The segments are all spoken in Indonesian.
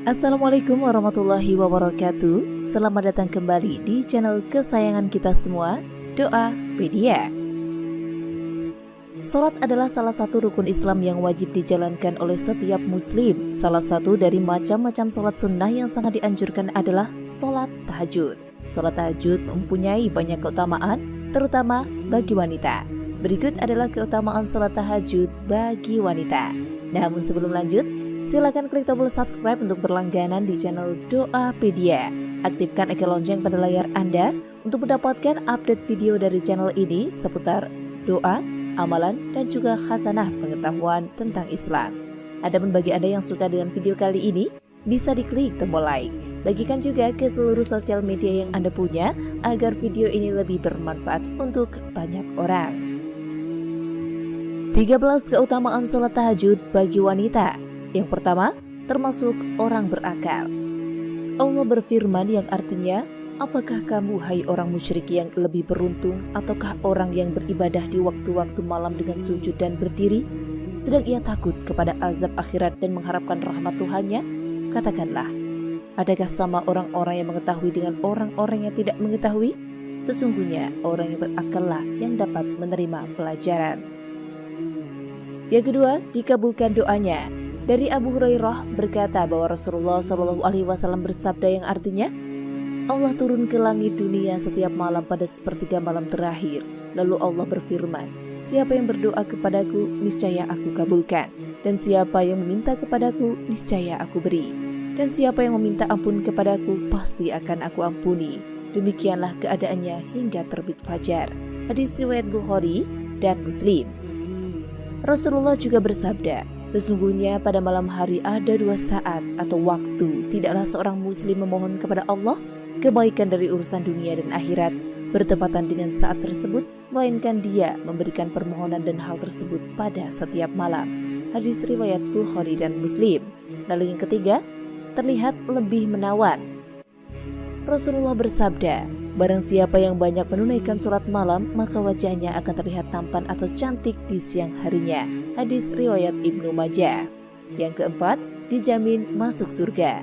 Assalamualaikum warahmatullahi wabarakatuh. Selamat datang kembali di channel kesayangan kita semua, Doapedia. Salat adalah salah satu rukun Islam yang wajib dijalankan oleh setiap muslim. Salah satu dari macam-macam salat sunnah yang sangat dianjurkan adalah salat tahajud. Salat tahajud mempunyai banyak keutamaan, terutama bagi wanita. Berikut adalah keutamaan salat tahajud bagi wanita. Namun sebelum lanjut, silakan klik tombol subscribe untuk berlangganan di channel Doapedia. Aktifkan icon lonceng pada layar Anda untuk mendapatkan update video dari channel ini seputar doa, amalan, dan juga khasanah pengetahuan tentang Islam. Adapun bagi Anda yang suka dengan video kali ini, bisa diklik tombol like. Bagikan juga ke seluruh sosial media yang Anda punya agar video ini lebih bermanfaat untuk banyak orang. 13 keutamaan salat tahajud bagi wanita. Yang pertama, termasuk orang berakal. Allah berfirman yang artinya, apakah kamu hai orang musyrik yang lebih beruntung ataukah orang yang beribadah di waktu-waktu malam dengan sujud dan berdiri, sedang ia takut kepada azab akhirat dan mengharapkan rahmat Tuhannya? Katakanlah, adakah sama orang-orang yang mengetahui dengan orang-orang yang tidak mengetahui? Sesungguhnya orang yang berakallah yang dapat menerima pelajaran. Yang kedua, dikabulkan doanya. Dari Abu Hurairah berkata bahwa Rasulullah SAW bersabda yang artinya, Allah turun ke langit dunia setiap malam pada sepertiga malam terakhir. Lalu Allah berfirman, siapa yang berdoa kepadaku, niscaya aku kabulkan. Dan siapa yang meminta kepadaku, niscaya aku beri. Dan siapa yang meminta ampun kepadaku, pasti akan aku ampuni. Demikianlah keadaannya hingga terbit fajar. Hadis riwayat Bukhari dan Muslim. Rasulullah juga bersabda, sesungguhnya pada malam hari ada 2 saat atau waktu tidaklah seorang muslim memohon kepada Allah kebaikan dari urusan dunia dan akhirat bertepatan dengan saat tersebut, melainkan dia memberikan permohonan dan hal tersebut pada setiap malam. Hadis riwayat Bukhari dan Muslim. Lalu yang ketiga, terlihat lebih menawan. Rasulullah bersabda, barang siapa yang banyak menunaikan sholat malam, maka wajahnya akan terlihat tampan atau cantik di siang harinya. Hadis riwayat Ibnu Majah. Yang keempat, dijamin masuk surga.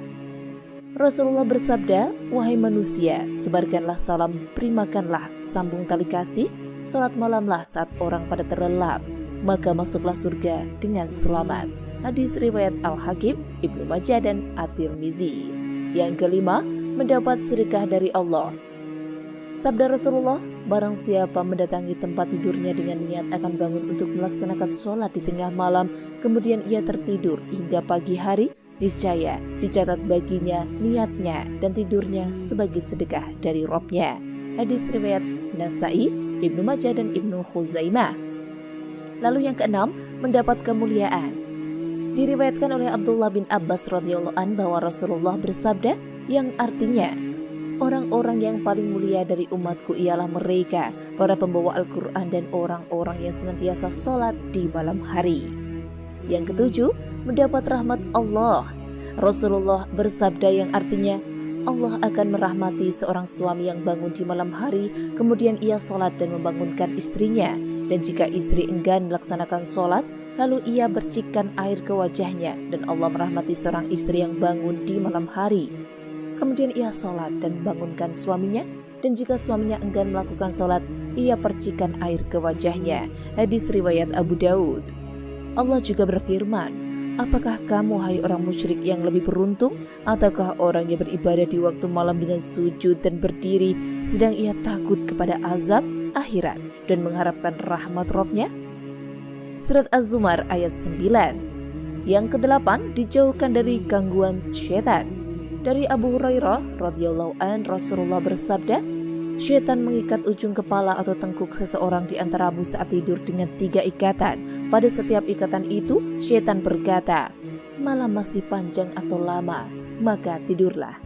Rasulullah bersabda, wahai manusia, sebarkanlah salam, primakanlah, sambung tali kasih, sholat malamlah saat orang pada terlelap, maka masuklah surga dengan selamat. Hadis riwayat Al-Hakim, Ibnu Majah, dan At-Tirmizi. Yang kelima, mendapat sedekah dari Allah. Sabda Rasulullah, barang siapa mendatangi tempat tidurnya dengan niat akan bangun untuk melaksanakan sholat di tengah malam, kemudian ia tertidur hingga pagi hari, niscaya dicatat baginya niatnya dan tidurnya sebagai sedekah dari Robnya. Hadis riwayat Nasai, Ibnu Majah, dan Ibnu Khuzaimah. Lalu yang keenam, mendapat kemuliaan. Diriwayatkan oleh Abdullah bin Abbas radhiyallahu anhu bahwa Rasulullah bersabda yang artinya, orang-orang yang paling mulia dari umatku ialah mereka, para pembawa Al-Quran dan orang-orang yang senantiasa sholat di malam hari. Yang ketujuh, mendapat rahmat Allah. Rasulullah bersabda yang artinya, Allah akan merahmati seorang suami yang bangun di malam hari, kemudian ia sholat dan membangunkan istrinya. Dan jika istri enggan melaksanakan sholat, lalu ia bercikkan air ke wajahnya, dan Allah merahmati seorang istri yang bangun di malam hari. Kemudian ia sholat dan membangunkan suaminya, dan jika suaminya enggan melakukan sholat, ia percikan air ke wajahnya. Hadis riwayat Abu Daud. Allah juga berfirman, apakah kamu hai orang musyrik yang lebih beruntung, ataukah orang yang beribadah di waktu malam dengan sujud dan berdiri, sedang ia takut kepada azab akhirat dan mengharapkan rahmat Robnya? Surat Az-Zumar ayat 9. Yang kedelapan, dijauhkan dari gangguan syaitan. Dari Abu Hurairah radhiyallahu an, Rasulullah bersabda, syaitan mengikat ujung kepala atau tengkuk seseorang di antaramu saat tidur dengan 3 ikatan. Pada setiap ikatan itu, syaitan berkata, malam masih panjang atau lama, maka tidurlah.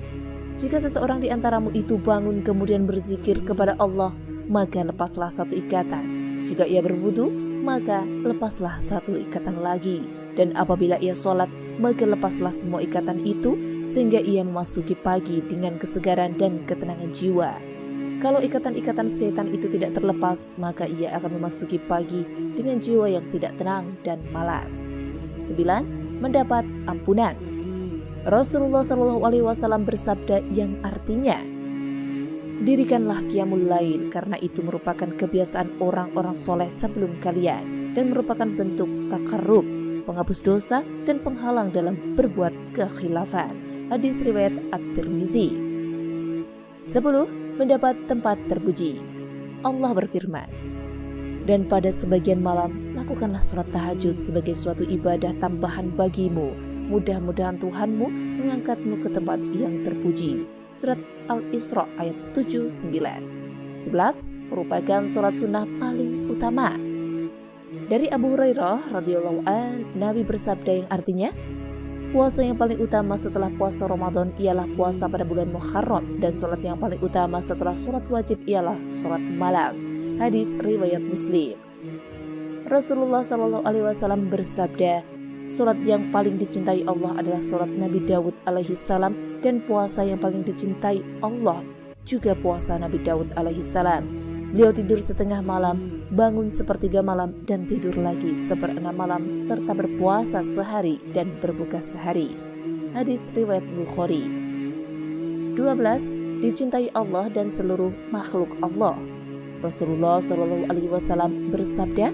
Jika seseorang di antaramu itu bangun kemudian berzikir kepada Allah, maka lepaslah 1 ikatan. Jika ia berwudu, maka lepaslah 1 ikatan lagi. Dan apabila ia sholat, maka lepaslah semua ikatan itu, sehingga ia memasuki pagi dengan kesegaran dan ketenangan jiwa. Kalau ikatan-ikatan setan itu tidak terlepas, maka ia akan memasuki pagi dengan jiwa yang tidak tenang dan malas. 9. Mendapat ampunan. Rasulullah Shallallahu Alaihi Wasallam bersabda yang artinya, dirikanlah qiyamul lail karena itu merupakan kebiasaan orang-orang soleh sebelum kalian dan merupakan bentuk takarrub, penghapus dosa dan penghalang dalam berbuat kekhilafan. Hadis riwayat At-Tirmizi. 10. Mendapat tempat terpuji. Allah berfirman, dan pada sebagian malam lakukanlah salat tahajud sebagai suatu ibadah tambahan bagimu. Mudah-mudahan Tuhanmu mengangkatmu ke tempat yang terpuji. Surat Al-Isra ayat 7-9. 11. Merupakan salat sunnah paling utama. Dari Abu Hurairah radhiyallahu anhu, Nabi bersabda yang artinya, puasa yang paling utama setelah puasa Ramadan ialah puasa pada bulan Muharram, dan sholat yang paling utama setelah sholat wajib ialah sholat malam. Hadis riwayat Muslim. Rasulullah Shallallahu Alaihi Wasallam bersabda, sholat yang paling dicintai Allah adalah sholat Nabi Daud alaihissalam, dan puasa yang paling dicintai Allah juga puasa Nabi Daud alaihissalam. Beliau tidur setengah malam, bangun sepertiga malam, dan tidur lagi seperenam malam, serta berpuasa sehari dan berbuka sehari. Hadis riwayat Bukhari. 12. Dicintai Allah dan seluruh makhluk Allah. Rasulullah Shallallahu Alaihi Wasallam bersabda,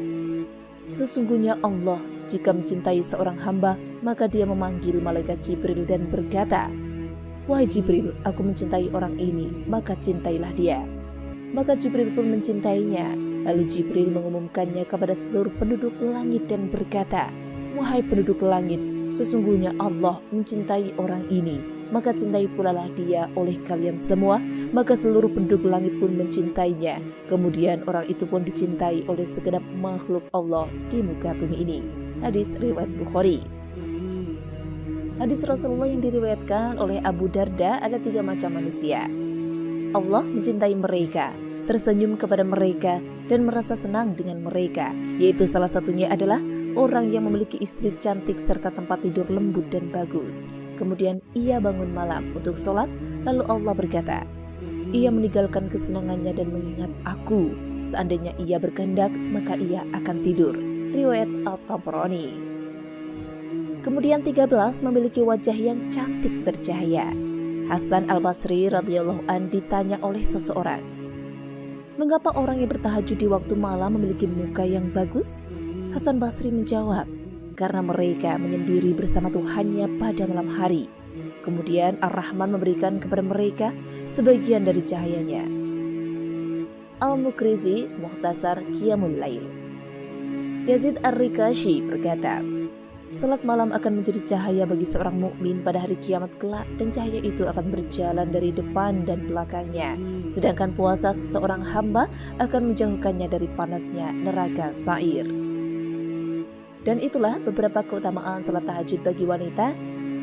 sesungguhnya Allah jika mencintai seorang hamba, maka dia memanggil malaikat Jibril dan berkata, wahai Jibril, aku mencintai orang ini, maka cintailah dia. Maka Jibril pun mencintainya. Lalu Jibril mengumumkannya kepada seluruh penduduk langit dan berkata, wahai penduduk langit, sesungguhnya Allah mencintai orang ini, maka cintai pula lah dia oleh kalian semua. Maka seluruh penduduk langit pun mencintainya. Kemudian orang itu pun dicintai oleh segenap makhluk Allah di muka bumi ini. Hadis riwayat Bukhari. Hadis Rasulullah yang diriwayatkan oleh Abu Darda, ada 3 macam manusia. Allah mencintai mereka, tersenyum kepada mereka, dan merasa senang dengan mereka, yaitu salah satunya adalah orang yang memiliki istri cantik serta tempat tidur lembut dan bagus. Kemudian ia bangun malam untuk sholat, lalu Allah berkata, ia meninggalkan kesenangannya dan mengingat aku. Seandainya ia berkehendak, maka ia akan tidur. Riwayat At-Tabrani. Kemudian 13, memiliki wajah yang cantik bercahaya. Hasan Al-Basri radhiyallahu an ditanya oleh seseorang, mengapa orang yang bertahajud di waktu malam memiliki muka yang bagus? Hasan Basri menjawab, karena mereka menyendiri bersama Tuhannya pada malam hari. Kemudian Ar-Rahman memberikan kepada mereka sebagian dari cahayanya. Al-Mukrizi, Mukhtasar Qiyamul Lail. Yazid Ar-Rikashi berkata, salat malam akan menjadi cahaya bagi seorang mukmin pada hari kiamat kelak, dan cahaya itu akan berjalan dari depan dan belakangnya. Sedangkan puasa seseorang hamba akan menjauhkannya dari panasnya neraka Sa'ir. Dan itulah beberapa keutamaan salat tahajud bagi wanita.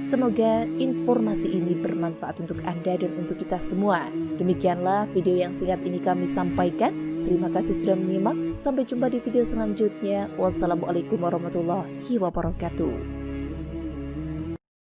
Semoga informasi ini bermanfaat untuk Anda dan untuk kita semua. Demikianlah video yang singkat ini kami sampaikan. Terima kasih sudah menyimak. Sampai jumpa di video selanjutnya. Wassalamualaikum warahmatullahi wabarakatuh.